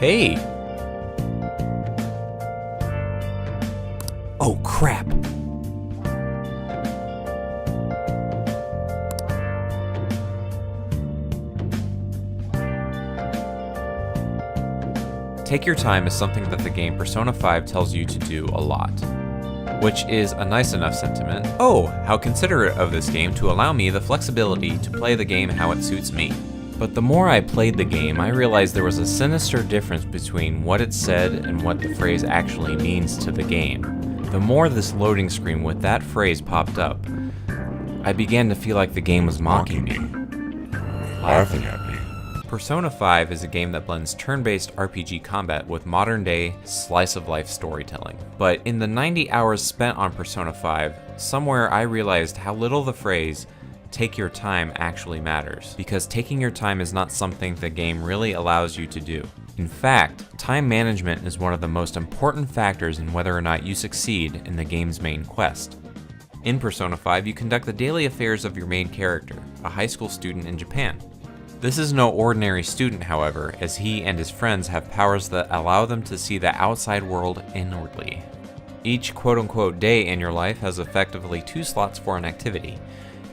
Hey! Oh crap! Take your time is something that the game Persona 5 tells you to do a lot, which is a nice enough sentiment. Oh, how considerate of this game to allow me the flexibility to play the game how it suits me. But the more I played the game, I realized there was a sinister difference between what it said and what the phrase actually means to the game. The more this loading screen with that phrase popped up, I began to feel like the game was mocking me. Laughing at me. Persona 5 is a game that blends turn-based RPG combat with modern-day slice-of-life storytelling. But in the 90 hours spent on Persona 5, somewhere I realized how little the phrase, "take your time," actually matters. Because taking your time is not something the game really allows you to do. In fact, time management is one of the most important factors in whether or not you succeed in the game's main quest. In Persona 5, you conduct the daily affairs of your main character, a high school student in Japan. This is no ordinary student, however, as he and his friends have powers that allow them to see the outside world inwardly. Each quote-unquote day in your life has effectively 2 slots for an activity,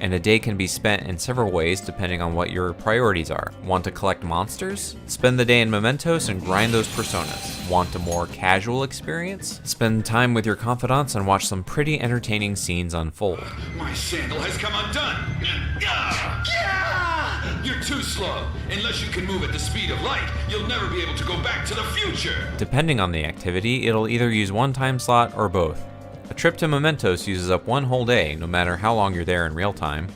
and a day can be spent in several ways depending on what your priorities are. Want to collect monsters? Spend the day in Mementos and grind those personas. Want a more casual experience? Spend time with your confidants and watch some pretty entertaining scenes unfold. My sandal has come undone! You're too slow. Unless you can move at the speed of light, you'll never be able to go back to the future! Depending on the activity, it'll either use one time slot or both. A trip to Mementos uses up one whole day, no matter how long you're there in real time,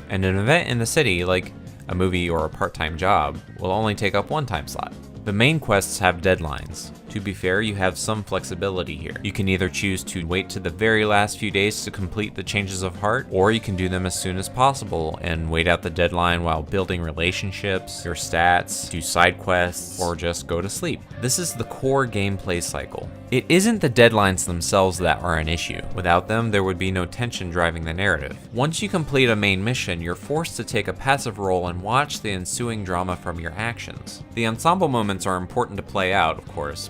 and an event in the city, like a movie or a part-time job, will only take up one time slot. The main quests have deadlines. To be fair, you have some flexibility here. You can either choose to wait to the very last few days to complete the changes of heart, or you can do them as soon as possible and wait out the deadline while building relationships, your stats, do side quests, or just go to sleep. This is the core gameplay cycle. It isn't the deadlines themselves that are an issue. Without them, there would be no tension driving the narrative. Once you complete a main mission, you're forced to take a passive role and watch the ensuing drama from your actions. The ensemble moments are important to play out, of course,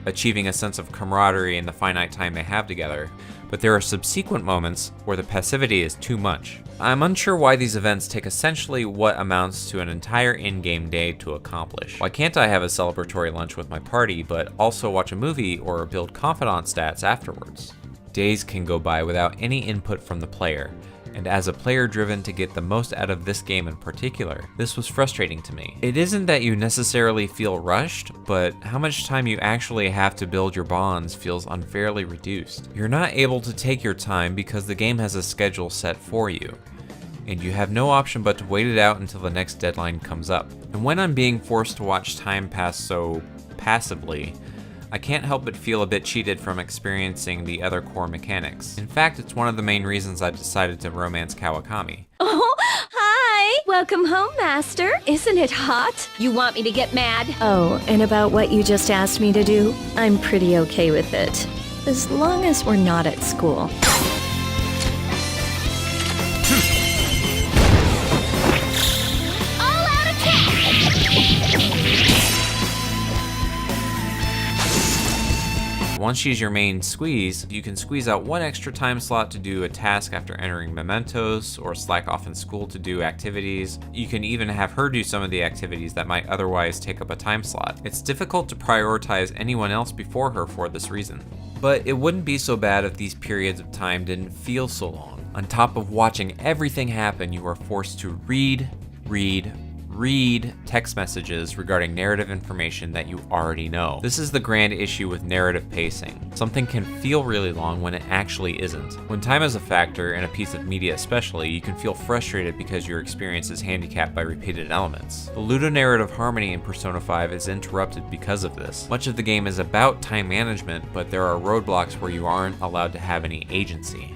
achieving a sense of camaraderie in the finite time they have together, but there are subsequent moments where the passivity is too much. I'm unsure why these events take essentially what amounts to an entire in-game day to accomplish. Why can't I have a celebratory lunch with my party, but also watch a movie or build confidant stats afterwards? Days can go by without any input from the player, and as a player driven to get the most out of this game in particular, this was frustrating to me. It isn't that you necessarily feel rushed, but how much time you actually have to build your bonds feels unfairly reduced. You're not able to take your time because the game has a schedule set for you, and you have no option but to wait it out until the next deadline comes up. And when I'm being forced to watch time pass so passively, I can't help but feel a bit cheated from experiencing the other core mechanics. In fact, it's one of the main reasons I decided to romance Kawakami. Oh, hi! Welcome home, Master. Isn't it hot? You want me to get mad? Oh, and about what you just asked me to do? I'm pretty okay with it. As long as we're not at school. All out attack! Once she's your main squeeze, you can squeeze out one extra time slot to do a task after entering Mementos, or slack off in school to do activities. You can even have her do some of the activities that might otherwise take up a time slot. It's difficult to prioritize anyone else before her for this reason. But it wouldn't be so bad if these periods of time didn't feel so long. On top of watching everything happen, you are forced to read text messages regarding narrative information that you already know. This is the grand issue with narrative pacing. Something can feel really long when it actually isn't. When time is a factor, in a piece of media especially, you can feel frustrated because your experience is handicapped by repeated elements. The ludonarrative harmony in Persona 5 is interrupted because of this. Much of the game is about time management, but there are roadblocks where you aren't allowed to have any agency.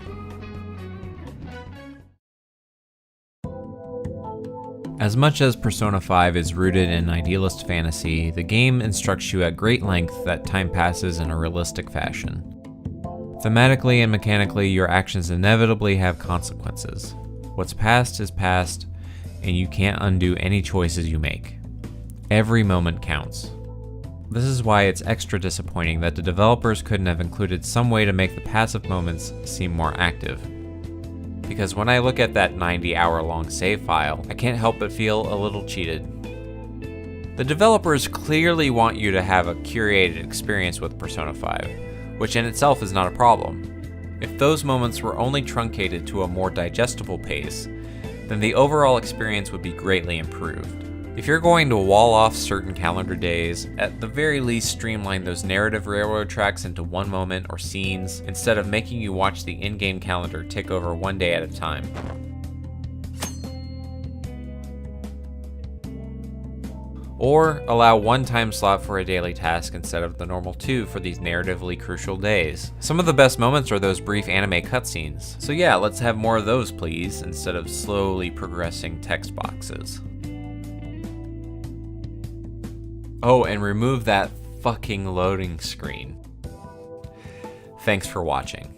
As much as Persona 5 is rooted in idealist fantasy, the game instructs you at great length that time passes in a realistic fashion. Thematically and mechanically, your actions inevitably have consequences. What's past is past, and you can't undo any choices you make. Every moment counts. This is why it's extra disappointing that the developers couldn't have included some way to make the passive moments seem more active. Because when I look at that 90-hour-long save file, I can't help but feel a little cheated. The developers clearly want you to have a curated experience with Persona 5, which in itself is not a problem. If those moments were only truncated to a more digestible pace, then the overall experience would be greatly improved. If you're going to wall off certain calendar days, at the very least streamline those narrative railroad tracks into one moment or scenes, instead of making you watch the in-game calendar tick over one day at a time. Or allow one time slot for a daily task instead of the normal 2 for these narratively crucial days. Some of the best moments are those brief anime cutscenes. So yeah, let's have more of those please, instead of slowly progressing text boxes. Oh, and remove that fucking loading screen. Thanks for watching.